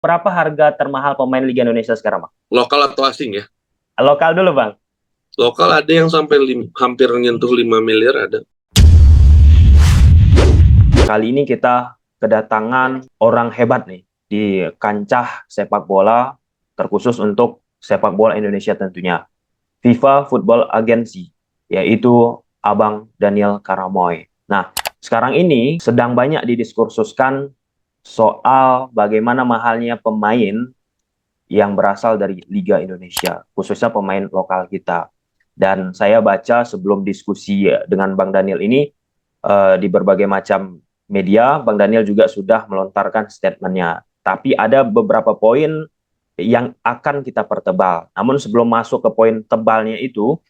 berapa harga termahal pemain Liga Indonesia sekarang, Bang? Lokal atau asing ya? Lokal dulu, Bang. Lokal ada yang sampai hampir nyentuh 5 miliar ada. Kali ini kita kedatangan orang hebat nih di kancah sepak bola, terkhusus untuk sepak bola Indonesia tentunya. FIFA Football Agency, yaitu Abang Daniel Karamoy. Nah, sekarang ini sedang banyak didiskursuskan soal bagaimana mahalnya pemain yang berasal dari Liga Indonesia, khususnya pemain lokal kita. Dan saya baca sebelum diskusi dengan Bang Daniel ini, di berbagai macam media, Bang Daniel juga sudah melontarkan statementnya. Tapi ada beberapa poin yang akan kita pertebal. Namun sebelum masuk ke poin tebalnya itu,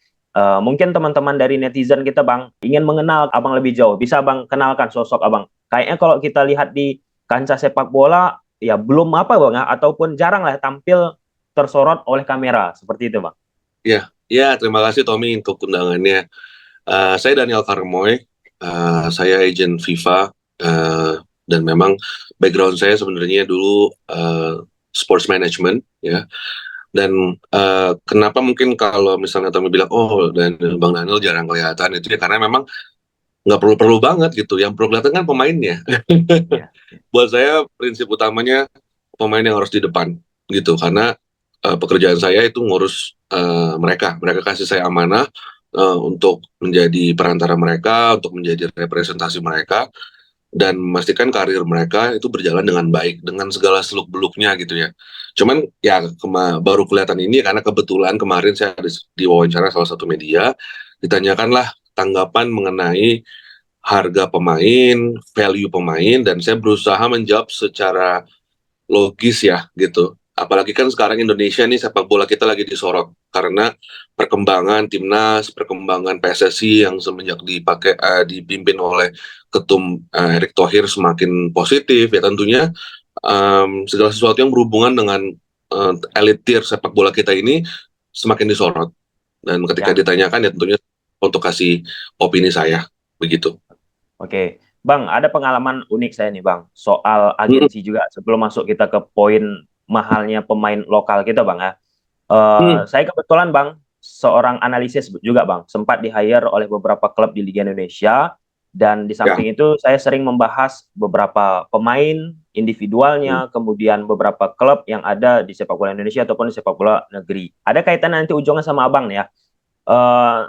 mungkin teman-teman dari netizen kita, Bang, ingin mengenal Abang lebih jauh. Bisa Bang kenalkan sosok Abang? Kayaknya kalau kita lihat di kancah sepak bola, ya belum apa Bang, ya, ataupun jarang lah tampil tersorot oleh kamera. Seperti itu, Bang. Ya, ya, terima kasih Tommy untuk undangannya. Saya Daniel Karmoy, saya agent FIFA, dan memang background saya sebenarnya dulu sports management, ya. Dan kenapa mungkin kalau misalnya Tommy bilang, oh, dan Bang Daniel jarang kelihatan, itu ya karena memang nggak perlu-perlu banget gitu. Yang perlu kelihatan kan pemainnya. Ya. Buat saya prinsip utamanya pemain yang harus di depan gitu, karena pekerjaan saya itu ngurus mereka kasih saya amanah untuk menjadi perantara mereka, untuk menjadi representasi mereka, dan memastikan karir mereka itu berjalan dengan baik dengan segala seluk-beluknya gitu ya. Cuman ya baru kelihatan ini karena kebetulan kemarin saya diwawancara salah satu media, ditanyakanlah tanggapan mengenai harga pemain, value pemain, dan saya berusaha menjawab secara logis ya gitu. Apalagi kan sekarang Indonesia nih sepak bola kita lagi disorot karena perkembangan timnas, perkembangan PSSI yang semenjak dipimpin oleh Ketum Erick Thohir semakin positif ya, tentunya segala sesuatu yang berhubungan dengan elit tier sepak bola kita ini semakin disorot, dan ketika Ya. ditanyakan ya tentunya untuk kasih opini saya begitu. Oke, Bang, ada pengalaman unik saya nih, Bang, soal Hmm, agensi juga. Sebelum masuk kita ke poin mahalnya pemain lokal kita, Bang, ya. hmm, Saya kebetulan, Bang, seorang analisis juga, Bang, sempat di-hire oleh beberapa klub di Liga Indonesia, dan di ya. samping itu saya sering membahas beberapa pemain Hmm. individualnya, kemudian beberapa klub yang ada di sepak bola Indonesia ataupun di sepak bola negeri. Ada kaitan nanti ujungnya sama Abang nih ya.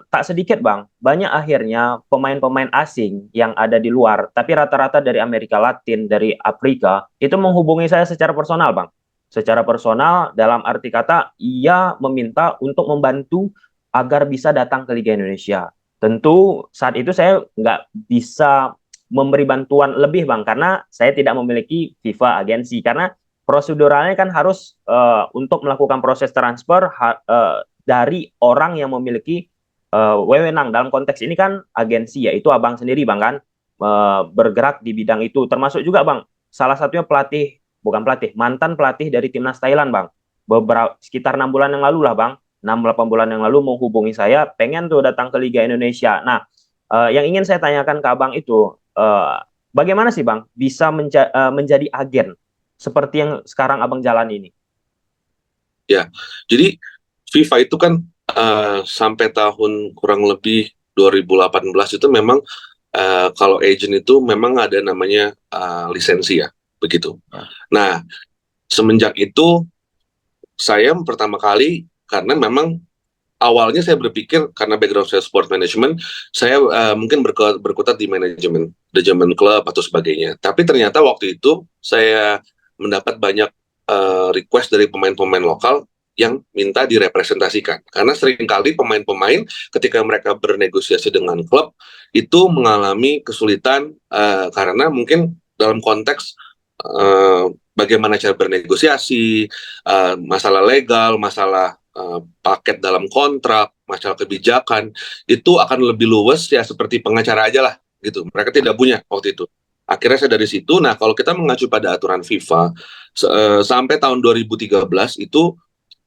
Tak sedikit Bang, banyak akhirnya pemain-pemain asing yang ada di luar, tapi rata-rata dari Amerika Latin, dari Afrika, itu menghubungi saya secara personal Bang. Secara personal dalam arti kata, ia meminta untuk membantu agar bisa datang ke Liga Indonesia. Tentu saat itu saya nggak bisa memberi bantuan lebih Bang, karena saya tidak memiliki FIFA agensi, karena proseduralnya kan harus untuk melakukan proses transfer dari orang yang memiliki wewenang. Dalam konteks ini kan agensi, yaitu Abang sendiri Bang kan, bergerak di bidang itu, termasuk juga Bang salah satunya pelatih, bukan pelatih, mantan pelatih dari timnas Thailand Bang, beberapa sekitar 6 bulan yang lalu lah Bang, 6-8 bulan yang lalu menghubungi saya, pengen tuh datang ke Liga Indonesia. Nah, yang ingin saya tanyakan ke Abang itu, bagaimana sih Bang bisa menjadi agen seperti yang sekarang Abang jalan ini? Ya, jadi FIFA itu kan sampai tahun kurang lebih 2018 itu memang kalau agent itu memang ada namanya lisensi ya, begitu. Ya. Nah, semenjak itu saya pertama kali, karena memang awalnya saya berpikir karena background saya sport management, saya mungkin berkutat di manajemen klub atau sebagainya. Tapi ternyata waktu itu saya mendapat banyak request dari pemain-pemain lokal yang minta direpresentasikan. Karena seringkali pemain-pemain ketika mereka bernegosiasi dengan klub itu mengalami kesulitan karena mungkin dalam konteks bagaimana cara bernegosiasi, masalah legal, masalah paket dalam kontrak, masalah kebijakan, itu akan lebih luwes ya seperti pengacara aja lah gitu. Mereka tidak punya waktu itu. Akhirnya saya dari situ. Nah, kalau kita mengacu pada aturan FIFA, sampai tahun 2013 itu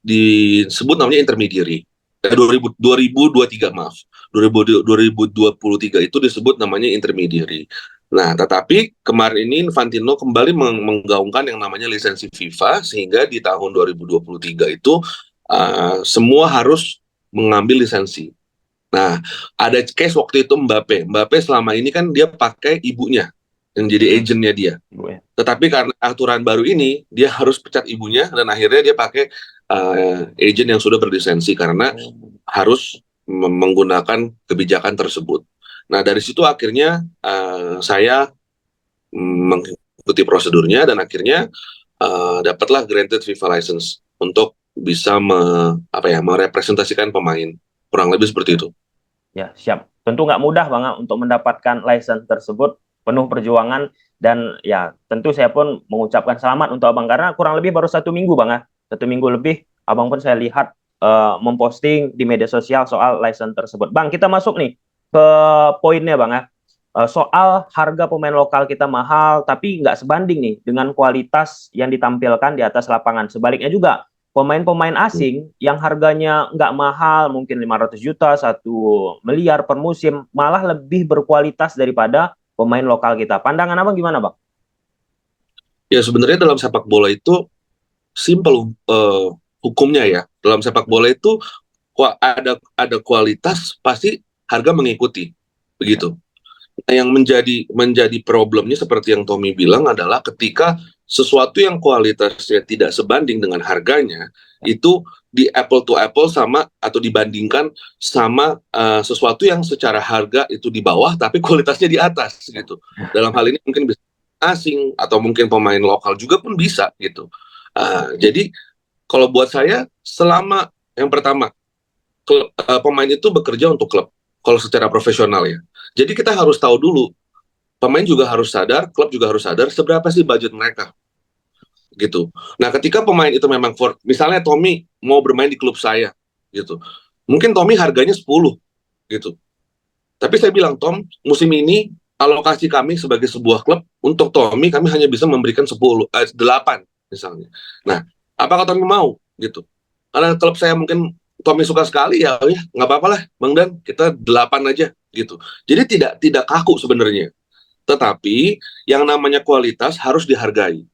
disebut namanya intermediary. 2023 maaf. 2023 itu disebut namanya intermediary. Nah, tetapi kemarin ini Infantino kembali menggaungkan yang namanya lisensi FIFA, sehingga di tahun 2023 itu semua harus mengambil lisensi. Nah, ada case waktu itu Mbappe. Mbappe selama ini kan dia pakai ibunya yang jadi agentnya dia. Ibu ya. Tetapi karena aturan baru ini, dia harus pecat ibunya dan akhirnya dia pakai agent yang sudah berlisensi karena harus menggunakan kebijakan tersebut. Nah, dari situ akhirnya saya mengikuti prosedurnya dan akhirnya dapatlah granted FIFA license untuk bisa merepresentasikan pemain. Kurang lebih seperti itu. Ya, siap. Tentu nggak mudah Bang untuk mendapatkan license tersebut, penuh perjuangan, dan ya tentu saya pun mengucapkan selamat untuk Abang karena kurang lebih baru 1 minggu Bang 1 minggu lebih Abang pun saya lihat memposting di media sosial soal license tersebut. Bang, kita masuk nih ke poinnya Bang soal harga pemain lokal kita mahal tapi nggak sebanding nih dengan kualitas yang ditampilkan di atas lapangan. Sebaliknya juga pemain-pemain asing yang harganya nggak mahal, mungkin 500 juta, 1 miliar per musim, malah lebih berkualitas daripada pemain lokal kita. Pandangan Abang gimana, Bang? Ya sebenarnya dalam sepak bola itu simple hukumnya ya. Dalam sepak bola itu ada kualitas pasti harga mengikuti begitu. Nah, yang menjadi problemnya seperti yang Tommy bilang adalah ketika sesuatu yang kualitasnya tidak sebanding dengan harganya itu di apple to apple sama atau dibandingkan sama sesuatu yang secara harga itu di bawah tapi kualitasnya di atas gitu. Dalam hal ini mungkin bisa asing atau mungkin pemain lokal juga pun bisa gitu. Jadi kalau buat saya selama yang pertama pemain itu bekerja untuk klub kalau secara profesional ya. Jadi kita harus tahu dulu, pemain juga harus sadar, klub juga harus sadar seberapa sih budget mereka gitu. Nah, ketika pemain itu memang misalnya Tommy mau bermain di klub saya gitu. Mungkin Tommy harganya 10 gitu. Tapi saya bilang, Tom, musim ini alokasi kami sebagai sebuah klub untuk Tommy kami hanya bisa memberikan 8 misalnya. Nah, apakah Tommy mau gitu? Karena klub saya mungkin Tommy suka sekali ya nggak apa-apa lah Bang Dan, kita 8 aja gitu. Jadi tidak kaku sebenarnya. Tetapi yang namanya kualitas harus dihargai.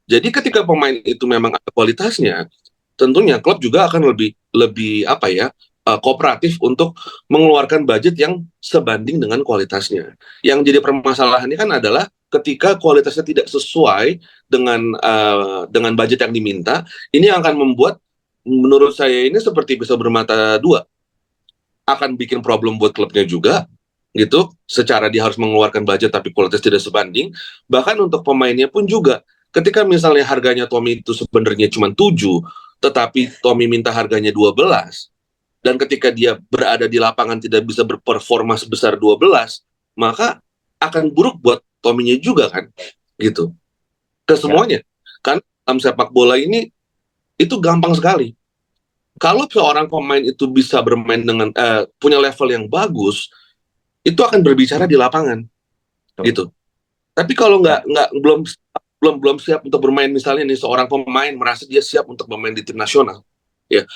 Jadi ketika pemain itu memang ada kualitasnya, tentunya klub juga akan lebih lebih apa ya kooperatif untuk mengeluarkan budget yang sebanding dengan kualitasnya. Yang jadi permasalahannya kan adalah ketika kualitasnya tidak sesuai dengan budget yang diminta, ini akan membuat menurut saya ini seperti bisa bermata dua, akan bikin problem buat klubnya juga gitu, secara dia harus mengeluarkan budget tapi kualitas tidak sebanding, bahkan untuk pemainnya pun juga. Ketika misalnya harganya Tommy itu sebenarnya cuma 7, tetapi Tommy minta harganya 12, dan ketika dia berada di lapangan tidak bisa berperforma sebesar 12, maka akan buruk buat Tommy-nya juga kan, gitu. Ke semuanya. Kan dalam sepak bola ini itu gampang sekali. Kalau seorang pemain itu bisa bermain dengan punya level yang bagus, itu akan berbicara di lapangan, gitu. Tapi kalau nggak belum siap untuk bermain, misalnya nih seorang pemain merasa dia siap untuk bermain di tim nasional, ya,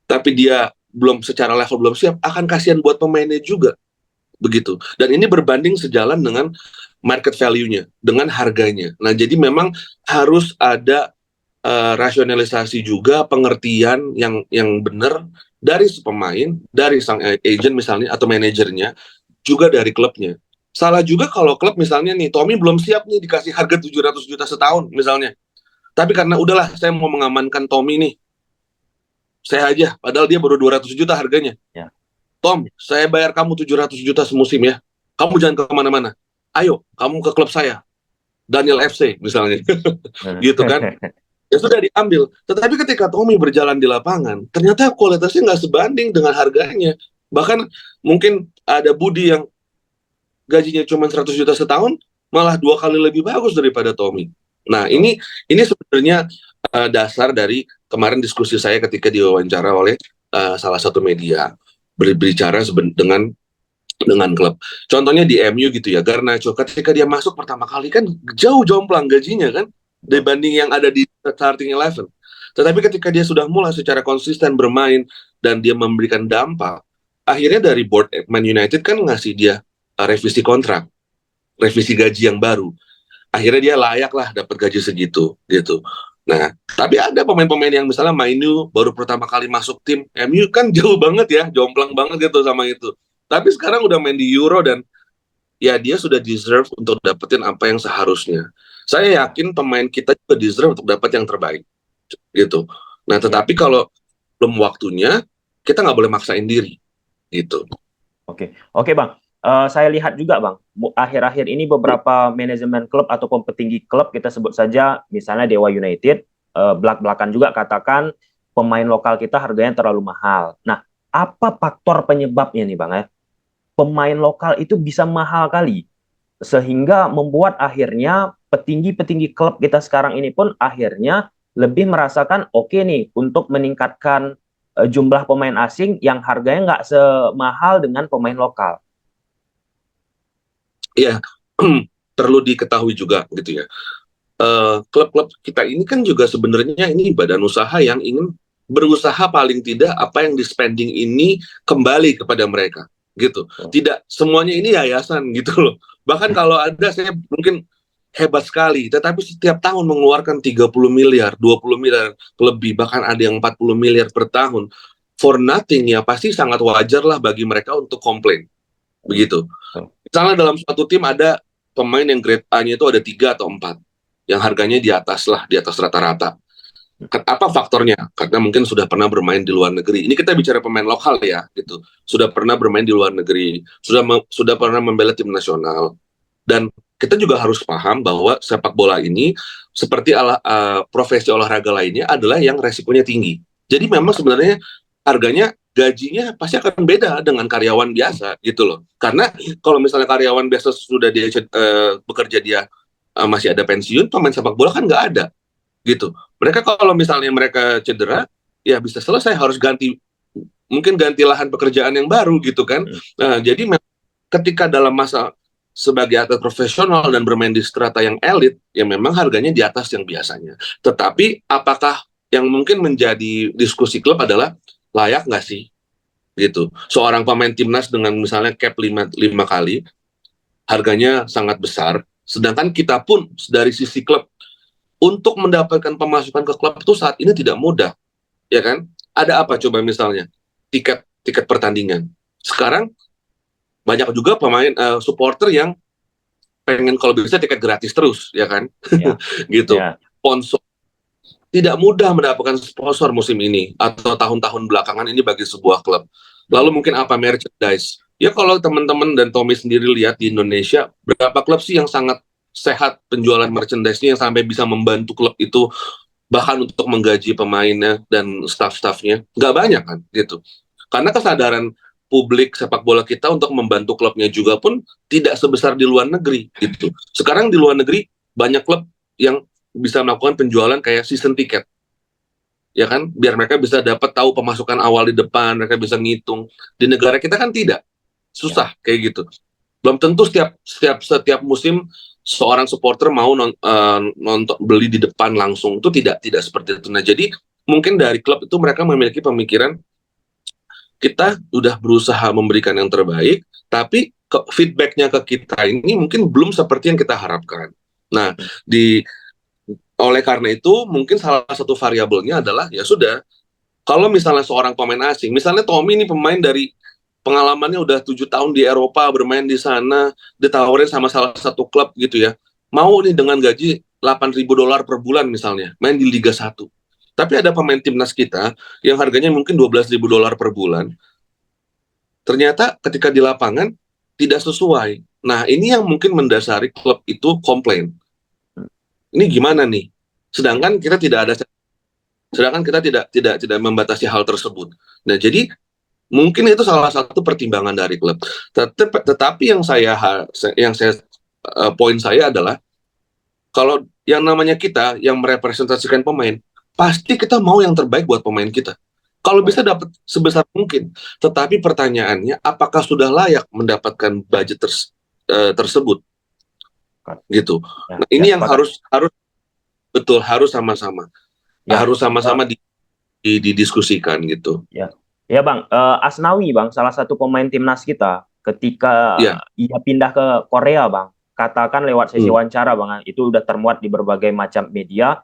tapi dia belum secara level belum siap, akan kasihan buat pemainnya juga, begitu. Dan ini berbanding sejalan dengan market value-nya, dengan harganya. Nah, jadi memang harus ada rasionalisasi juga, pengertian yang benar dari si pemain, dari sang agent misalnya atau manajernya, juga dari klubnya. Salah juga kalau klub misalnya nih, Tommy belum siap nih dikasih harga 700 juta setahun misalnya. Tapi karena udahlah saya mau mengamankan Tommy nih, saya aja, padahal dia baru 200 juta harganya. Ya. Tom, saya bayar kamu 700 juta semusim ya. Kamu jangan kemana-mana. Ayo, kamu ke klub saya. Daniel FC misalnya. Gitu kan. Ya sudah diambil. Tetapi ketika Tommy berjalan di lapangan, ternyata kualitasnya nggak sebanding dengan harganya. Bahkan mungkin ada Budi yang gajinya cuma 100 juta setahun, malah 2 kali lebih bagus daripada Tommy. Nah, ini sebenarnya dasar dari kemarin diskusi saya ketika diwawancara oleh salah satu media berbicara dengan klub. Contohnya di MU gitu ya, Garnacho ketika dia masuk pertama kali kan jauh jomplang gajinya kan dibanding yang ada di starting 11. Tetapi ketika dia sudah mulai secara konsisten bermain dan dia memberikan dampak, akhirnya dari board Man United kan ngasih dia revisi kontrak. revisi gaji yang baru. Akhirnya dia layak lah dapat gaji segitu gitu. Nah, tapi ada pemain-pemain yang misalnya MU baru pertama kali masuk tim MU kan jauh banget ya, jomplang banget gitu sama itu. Tapi sekarang udah main di Euro dan ya dia sudah deserve untuk dapetin apa yang seharusnya. Saya yakin pemain kita juga deserve untuk dapat yang terbaik gitu. Nah, Ya, tetapi kalau belum waktunya, kita nggak boleh maksain diri gitu. oke. Oke, Bang. Saya lihat juga, Bang, akhir-akhir ini beberapa manajemen klub ataupun petinggi klub, kita sebut saja misalnya Dewa United, belak-belakan juga katakan pemain lokal kita harganya terlalu mahal. Nah, apa faktor penyebabnya nih, Bang, ya? Pemain lokal itu bisa mahal kali, sehingga membuat akhirnya petinggi-petinggi klub kita sekarang ini pun akhirnya lebih merasakan oke nih untuk meningkatkan jumlah pemain asing yang harganya nggak semahal dengan pemain lokal. Iya, perlu diketahui juga gitu ya. Klub-klub kita ini kan juga sebenarnya ini badan usaha yang ingin berusaha paling tidak apa yang di spending ini kembali kepada mereka gitu. Tidak semuanya ini yayasan gitu loh. Bahkan kalau ada saya mungkin hebat sekali, tetapi setiap tahun mengeluarkan 30 miliar, 20 miliar lebih, bahkan ada yang 40 miliar per tahun for nothing ya pasti sangat wajar lah bagi mereka untuk komplain begitu. Misalnya dalam suatu tim ada pemain yang grade A-nya itu ada 3 atau 4 yang harganya di atas lah, di atas rata-rata. Apa faktornya? Karena mungkin sudah pernah bermain di luar negeri. Ini kita bicara pemain lokal ya, gitu. Sudah pernah bermain di luar negeri, sudah pernah membela tim nasional. Dan kita juga harus paham bahwa sepak bola ini seperti profesi olahraga lainnya adalah yang resikonya tinggi. Jadi memang sebenarnya harganya gajinya pasti akan beda dengan karyawan biasa gitu loh. Karena kalau misalnya karyawan biasa sudah dia bekerja dia masih ada pensiun, pemain sepak bola kan nggak ada gitu. Mereka kalau misalnya mereka cedera, ya bisa selesai harus ganti mungkin ganti lahan pekerjaan yang baru gitu kan. Nah, jadi ketika dalam masa sebagai atlet profesional dan bermain di strata yang elit, ya memang harganya di atas yang biasanya. Tetapi apakah yang mungkin menjadi diskusi klub adalah layak nggak sih gitu. Seorang pemain timnas dengan misalnya cap 5 kali, harganya sangat besar, sedangkan kita pun dari sisi klub untuk mendapatkan pemasukan ke klub itu saat ini tidak mudah, ya kan? Ada apa coba misalnya? Tiket pertandingan. Sekarang banyak juga pemain supporter yang pengen kalau bisa tiket gratis terus, ya kan? Ya, Gitu. ya, Sponsor tidak mudah mendapatkan sponsor musim ini atau tahun-tahun belakangan ini bagi sebuah klub. Lalu mungkin apa merchandise? Ya kalau teman-teman dan Tommy sendiri lihat di Indonesia, berapa klub sih yang sangat sehat penjualan merchandise-nya yang sampai bisa membantu klub itu bahkan untuk menggaji pemainnya dan staff-staffnya? Nggak banyak kan gitu. Karena kesadaran publik sepak bola kita untuk membantu klubnya juga pun tidak sebesar di luar negeri gitu. Sekarang di luar negeri banyak klub yang bisa melakukan penjualan kayak season ticket, ya kan, biar mereka bisa dapat tahu pemasukan awal di depan, mereka bisa ngitung. Di negara kita kan tidak, ya, susah kayak gitu. Belum tentu setiap musim seorang supporter mau nonton beli di depan langsung, itu tidak seperti itu. Nah jadi mungkin dari klub itu mereka memiliki pemikiran kita udah berusaha memberikan yang terbaik, tapi feedbacknya ke kita ini mungkin belum seperti yang kita harapkan. Nah, oleh karena itu mungkin salah satu variabelnya adalah ya sudah, kalau misalnya seorang pemain asing, misalnya Tommy ini pemain dari pengalamannya udah 7 tahun di Eropa bermain di sana, ditawarin sama salah satu klub gitu ya, mau nih dengan gaji $8.000 per bulan misalnya, main di Liga 1. Tapi ada pemain timnas kita yang harganya mungkin $12.000 per bulan, ternyata ketika di lapangan tidak sesuai. Nah ini yang mungkin mendasari klub itu komplain. Ini gimana nih? Sedangkan kita tidak membatasi hal tersebut. Nah, jadi mungkin itu salah satu pertimbangan dari klub. Tetapi poin saya adalah kalau yang namanya kita yang merepresentasikan pemain, pasti kita mau yang terbaik buat pemain kita. Kalau bisa dapat sebesar mungkin. Tetapi pertanyaannya, apakah sudah layak mendapatkan budget tersebut? Gitu. ya, Nah, ya, ini yang sepakat. harus sama-sama. Ya, Harus sama-sama didiskusikan gitu. ya, ya, Bang. Asnawi, Bang, salah satu pemain timnas kita, ketika Ya, ia pindah ke Korea, Bang. katakan lewat sesi wawancara Bang, itu udah termuat di berbagai macam media.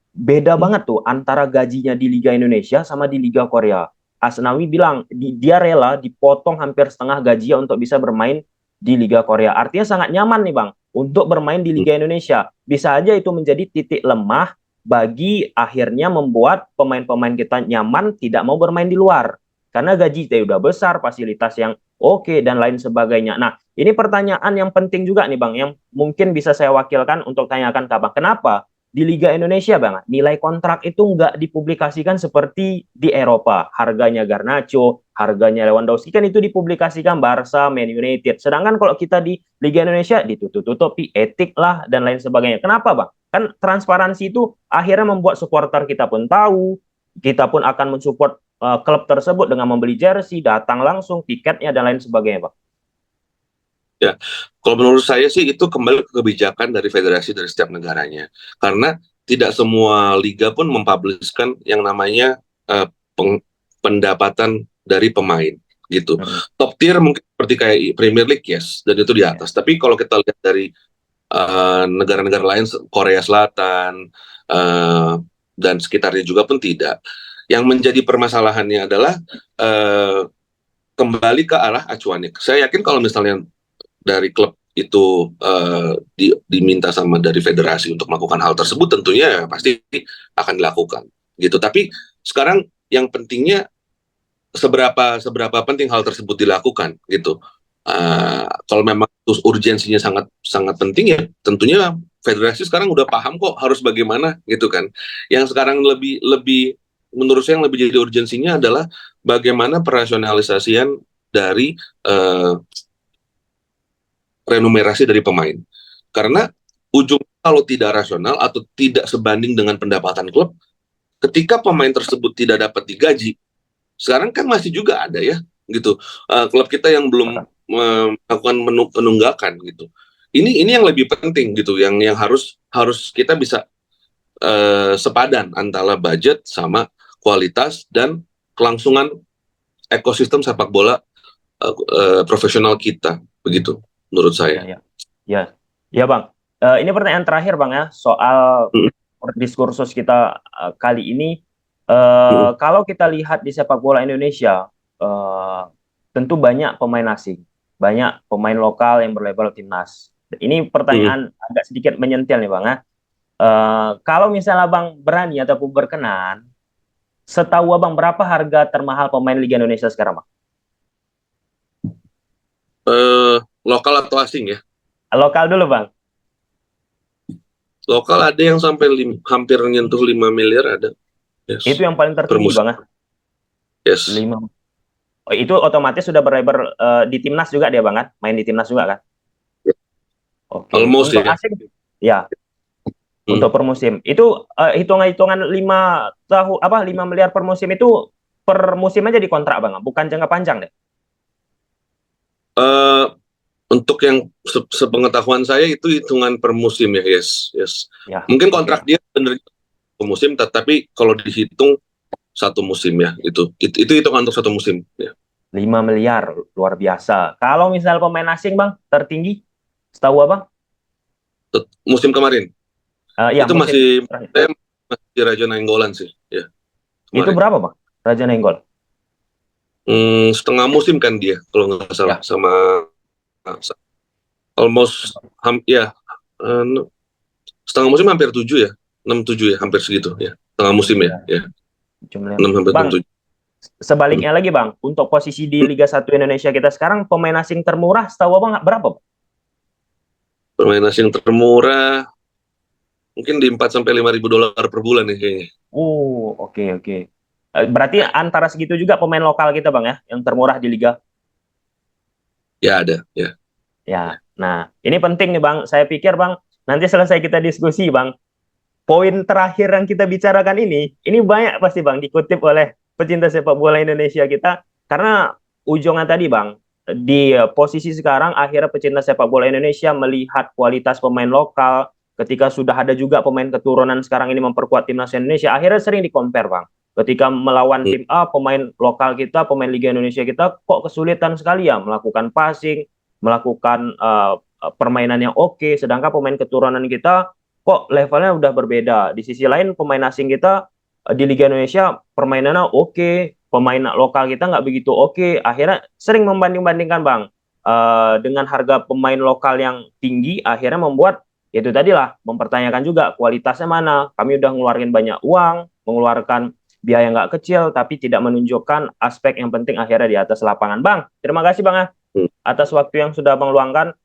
Beda banget tuh antara gajinya di Liga Indonesia sama di Liga Korea. Asnawi bilang dia rela dipotong hampir setengah gajinya untuk bisa bermain di Liga Korea. Artinya sangat nyaman nih Bang untuk bermain di Liga Indonesia. Bisa aja itu menjadi titik lemah bagi akhirnya membuat pemain-pemain kita nyaman tidak mau bermain di luar. Karena gaji kita udah besar, fasilitas yang oke, dan lain sebagainya. Nah, ini pertanyaan yang penting juga nih Bang, yang mungkin bisa saya wakilkan untuk tanyakan ke Abang. Kenapa di Liga Indonesia Bang, nilai kontrak itu nggak dipublikasikan seperti di Eropa? Harganya Garnacho, harganya Lewandowski kan itu dipublikasikan Barca, Man United. Sedangkan kalau kita di Liga Indonesia ditutup-tutupi etik lah dan lain sebagainya. Kenapa Bang? Kan transparansi itu akhirnya membuat supporter kita pun tahu, kita pun akan mensupport klub tersebut dengan membeli jersey, datang langsung, tiketnya dan lain sebagainya Bang. Ya, kalau menurut saya sih itu kembali ke kebijakan dari federasi dari setiap negaranya. Karena tidak semua liga pun mempubliskan yang namanya pendapatan dari pemain gitu. Top tier mungkin seperti kayak Premier League, yes, dan itu di atas. Tapi kalau kita lihat dari negara-negara lain, Korea Selatan dan sekitarnya juga pun tidak. Yang menjadi permasalahannya adalah kembali ke arah acuannya. Saya yakin kalau misalnya dari klub itu diminta sama dari federasi untuk melakukan hal tersebut, tentunya pasti akan dilakukan gitu. Tapi sekarang yang pentingnya seberapa penting hal tersebut dilakukan gitu. Kalau memang urgensinya sangat sangat penting, ya tentunya federasi sekarang udah paham kok harus bagaimana gitu kan. Yang sekarang lebih menurut saya yang lebih jadi urgensinya adalah bagaimana perasionalisasian dari remunerasi dari pemain. Karena ujung kalau tidak rasional atau tidak sebanding dengan pendapatan klub, ketika pemain tersebut tidak dapat digaji, sekarang kan masih juga ada ya gitu klub kita yang belum melakukan penunggakan gitu. Ini yang lebih penting gitu, yang harus kita bisa sepadan antara budget sama kualitas dan kelangsungan ekosistem sepak bola profesional kita, begitu menurut saya. Ya Bang. Ini pertanyaan terakhir Bang ya, soal diskursus kita kali ini. Kalau kita lihat di sepak bola Indonesia, tentu banyak pemain asing, banyak pemain lokal yang berlabel timnas. Ini pertanyaan agak sedikit menyentil nih Bang ya. Kalau misalnya Bang berani ataupun berkenan, setahu Abang berapa harga termahal pemain Liga Indonesia sekarang Bang? Lokal atau asing ya? Lokal dulu Bang. Lokal ada yang sampai hampir menyentuh 5 miliar ada. Yes. Itu yang paling tertinggi Bang ya? Yes. 5. Oh, itu otomatis sudah berlabel di timnas juga dia Bang kan? Main di timnas juga kan? Oke. Almost untuk ya. asing, ya. Untuk per musim. Itu hitungan-hitungan 5 miliar per musim itu per musim aja dikontrak Bang, bukan jangka panjang deh. Untuk yang sepengetahuan saya itu hitungan per musim ya, yes. Ya, mungkin kontrak dia benar per musim, tetapi kalau dihitung satu musim ya, itu hitungan untuk satu musim ya. 5 miliar, luar biasa. Kalau misal pemain asing Bang, tertinggi setahu Abang? Musim kemarin. Itu masih Raja Nainggolan sih ya. Kemarin. Itu berapa Bang? Raja Nainggolan? Setengah musim kan dia kalau nggak salah ya. Sama almost setengah musim hampir 7 ya, 6-7 ya, hampir segitu ya, setengah musim ya. 6 sampai 7. Sebaliknya lagi Bang, untuk posisi di Liga 1 Indonesia kita sekarang, pemain asing termurah setahu Abang berapa Bang? Pemain asing termurah mungkin di 4 sampai 5 ribu dolar per bulan nih kayaknya. Oke. Berarti antara segitu juga pemain lokal kita Bang ya, yang termurah di Liga? Ya ada, ya. Ya, nah ini penting nih Bang. Saya pikir Bang, nanti selesai kita diskusi Bang, poin terakhir yang kita bicarakan ini banyak pasti Bang dikutip oleh pecinta sepak bola Indonesia kita. Karena ujungnya tadi Bang, di posisi sekarang akhirnya pecinta sepak bola Indonesia melihat kualitas pemain lokal, ketika sudah ada juga pemain keturunan sekarang ini memperkuat timnas Indonesia, akhirnya sering di-compare Bang. Ketika melawan tim A, pemain lokal kita, pemain Liga Indonesia kita kok kesulitan sekali ya melakukan passing, melakukan permainan yang oke, sedangkan pemain keturunan kita kok levelnya udah berbeda. Di sisi lain pemain asing kita di Liga Indonesia permainannya oke, pemain lokal kita nggak begitu oke. Akhirnya sering membanding-bandingkan Bang. Dengan harga pemain lokal yang tinggi, akhirnya membuat itu tadilah mempertanyakan juga kualitasnya mana. Kami udah ngeluarin banyak uang, mengeluarkan biaya nggak kecil, tapi tidak menunjukkan aspek yang penting akhirnya di atas lapangan. Bang, terima kasih Bang ya Hmm. atas waktu yang sudah Bang luangkan.